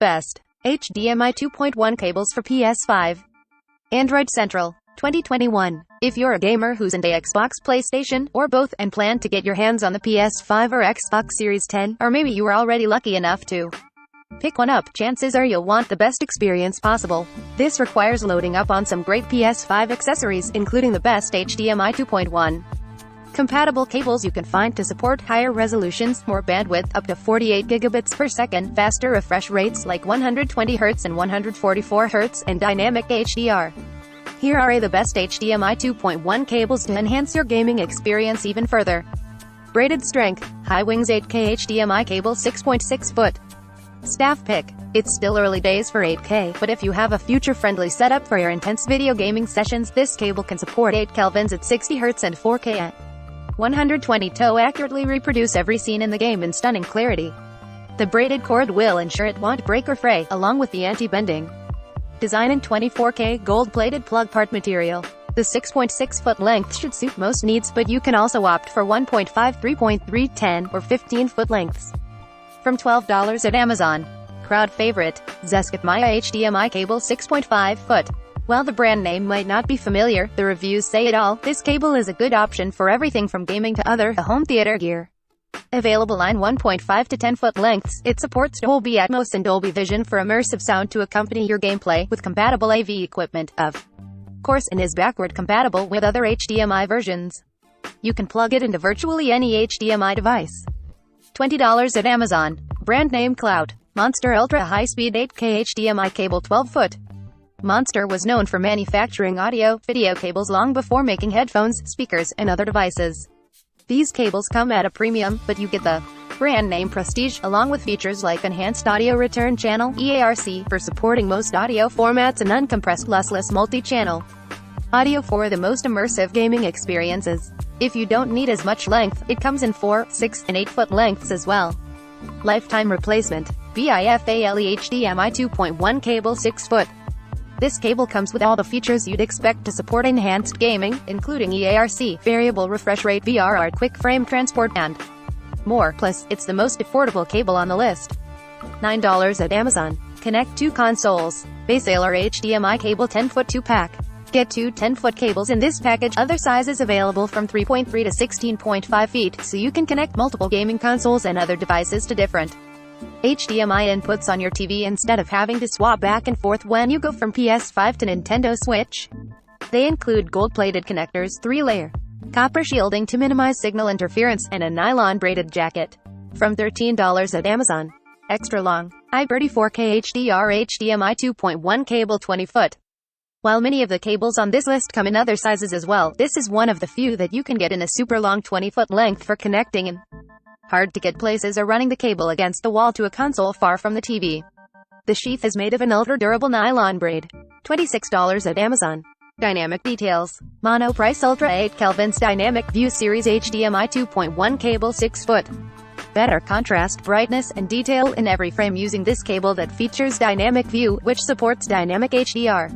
Best HDMI 2.1 cables for PS5. Android Central, 2021. If you're a gamer who's into Xbox, PlayStation, or both and plan to get your hands on the PS5 or Xbox Series 10, or maybe you were already lucky enough to pick one up, chances are you'll want the best experience possible. This requires loading up on some great PS5 accessories, including the best HDMI 2.1 compatible cables you can find to support higher resolutions, more bandwidth, up to 48 gigabits per second, faster refresh rates like 120Hz and 144Hz, and dynamic HDR. Here are the best HDMI 2.1 cables to enhance your gaming experience even further. Braided strength, high wings 8K HDMI cable 6.6 foot. Staff pick. It's still early days for 8K, but if you have a future-friendly setup for your intense video gaming sessions, this cable can support 8 kelvins at 60 Hz and 4K at 120 to accurately reproduce every scene in the game in stunning clarity. The braided cord will ensure it won't break or fray, along with the anti-bending design in 24K gold-plated plug part material. The 6.6-foot length should suit most needs, but you can also opt for 1.5, 3.3, 10, or 15-foot lengths. From $12 at Amazon. Crowd favorite, Zeskit Maya HDMI cable 6.5 foot. While the brand name might not be familiar, the reviews say it all. This cable is a good option for everything from gaming to other home theater gear. Available in 1.5 to 10-foot lengths, it supports Dolby Atmos and Dolby Vision for immersive sound to accompany your gameplay, with compatible AV equipment, of course, and is backward compatible with other HDMI versions. You can plug it into virtually any HDMI device. $20 at Amazon. Brand name Cloud Monster Ultra High-Speed 8K HDMI cable 12 foot. Monster was known for manufacturing audio-video cables long before making headphones, speakers, and other devices. These cables come at a premium, but you get the brand name prestige, along with features like Enhanced Audio Return Channel (EARC) for supporting most audio formats and uncompressed lossless multi-channel audio for the most immersive gaming experiences. If you don't need as much length, it comes in 4, 6, and 8-foot lengths as well. Lifetime replacement. BIFALE HDMI 2.1 cable 6 foot. This cable comes with all the features you'd expect to support enhanced gaming, including EARC, variable refresh rate, VRR, quick frame transport, and more. Plus, it's the most affordable cable on the list. $9 at Amazon. Connect 2 consoles. Base or HDMI cable 10-foot 2-pack. Get 2 10-foot cables in this package. Other sizes available from 3.3 to 16.5 feet, so you can connect multiple gaming consoles and other devices to different HDMI inputs on your TV instead of having to swap back and forth when you go from PS5 to Nintendo Switch. They include gold-plated connectors, 3-layer copper shielding to minimize signal interference, and a nylon braided jacket. From $13 at Amazon. Extra long Iberty 4K HDR HDMI 2.1 cable 20 foot. While many of the cables on this list come in other sizes as well, this is one of the few that you can get in a super long 20-foot length for connecting in hard-to-get places or running the cable against the wall to a console far from the TV. The sheath is made of an ultra-durable nylon braid. $26 at Amazon. Dynamic details. Mono Price Ultra 8 Kelvins Dynamic View Series HDMI 2.1 cable 6 foot. Better contrast, brightness, and detail in every frame using this cable that features Dynamic View, which supports Dynamic HDR.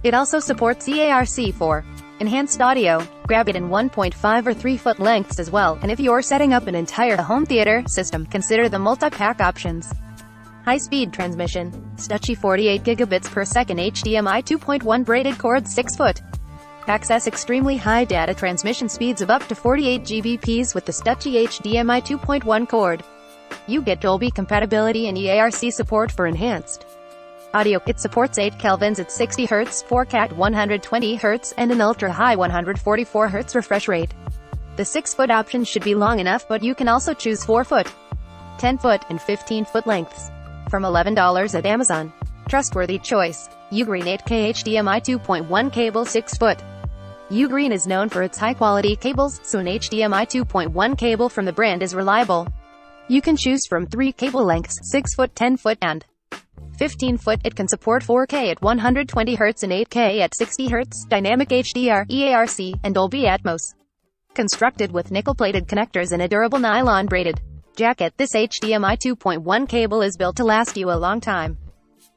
It also supports EARC for enhanced audio. Grab it in 1.5 or 3-foot lengths as well, and if you're setting up an entire home theater system, consider the multi-pack options. High-speed transmission. Stutchy 48 gigabits per second HDMI 2.1 braided cord 6 foot. Access extremely high data transmission speeds of up to 48 Gbps with the Stutchy HDMI 2.1 cord. You get Dolby compatibility and EARC support for enhanced audio. It supports 8 kelvins at 60 Hz, 4K at 120 Hz, and an ultra-high 144 Hz refresh rate. The 6-foot option should be long enough, but you can also choose 4-foot, 10-foot, and 15-foot lengths. From $11 at Amazon. Trustworthy choice. Ugreen 8K HDMI 2.1 cable 6 foot. Ugreen is known for its high-quality cables, so an HDMI 2.1 cable from the brand is reliable. You can choose from 3 cable lengths, 6-foot, 10-foot, and 15-foot. It can support 4K at 120 Hz and 8K at 60 Hz, Dynamic HDR, EARC, and Dolby Atmos. Constructed with nickel-plated connectors and a durable nylon braided jacket, this HDMI 2.1 cable is built to last you a long time.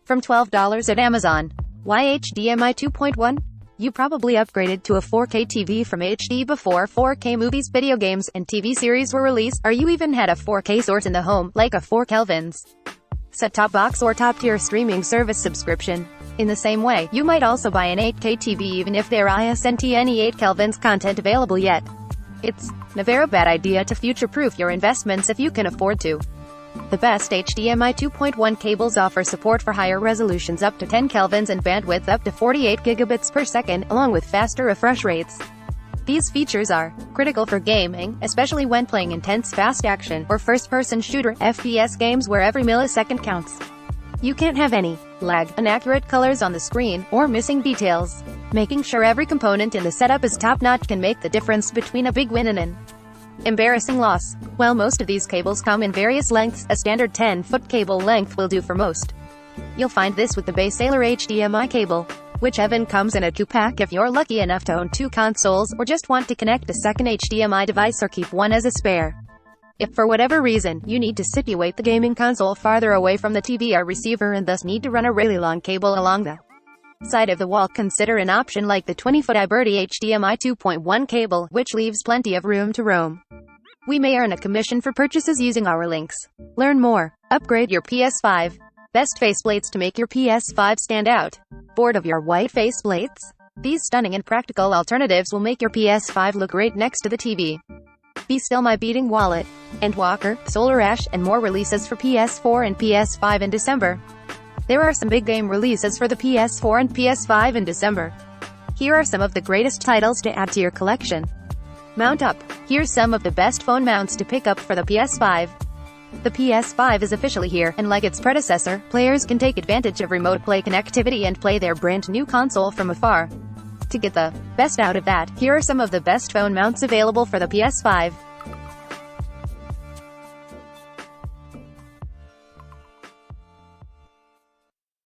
From $12 at Amazon. Why HDMI 2.1? You probably upgraded to a 4K TV from HD before 4K movies, video games, and TV series were released, or you even had a 4K source in the home, like a 4 kelvins set-top box or top-tier streaming service subscription. In the same way, you might also buy an 8K TV even if there isn't any 8 Kelvin's content available yet. It's never a bad idea to future-proof your investments if you can afford to. The best HDMI 2.1 cables offer support for higher resolutions up to 10 Kelvins and bandwidth up to 48 gigabits per second, along with faster refresh rates. These features are critical for gaming, especially when playing intense fast action or first-person shooter FPS games where every millisecond counts. You can't have any lag, inaccurate colors on the screen, or missing details. Making sure every component in the setup is top-notch can make the difference between a big win and an embarrassing loss. While most of these cables come in various lengths, a standard 10-foot cable length will do for most. You'll find this with the Basailor HDMI cable, which even comes in a 2-pack if you're lucky enough to own 2 consoles, or just want to connect a second HDMI device or keep one as a spare. If for whatever reason, you need to situate the gaming console farther away from the TV or receiver and thus need to run a really long cable along the side of the wall, consider an option like the 20-foot Iberty HDMI 2.1 cable, which leaves plenty of room to roam. We may earn a commission for purchases using our links. Learn more. Upgrade your PS5. Best faceplates to make your PS5 stand out. Bored of your white faceplates? These stunning and practical alternatives will make your PS5 look great next to the TV. Be Still My Beating Wallet, Endwalker, Solar Ash, and more releases for PS4 and PS5 in December. There are some big game releases for the PS4 and PS5 in December. Here are some of the greatest titles to add to your collection. Mount up. Here's some of the best phone mounts to pick up for the PS5. The PS5 is officially here, and like its predecessor, players can take advantage of remote play connectivity and play their brand new console from afar. To get the best out of that, here are some of the best phone mounts available for the PS5.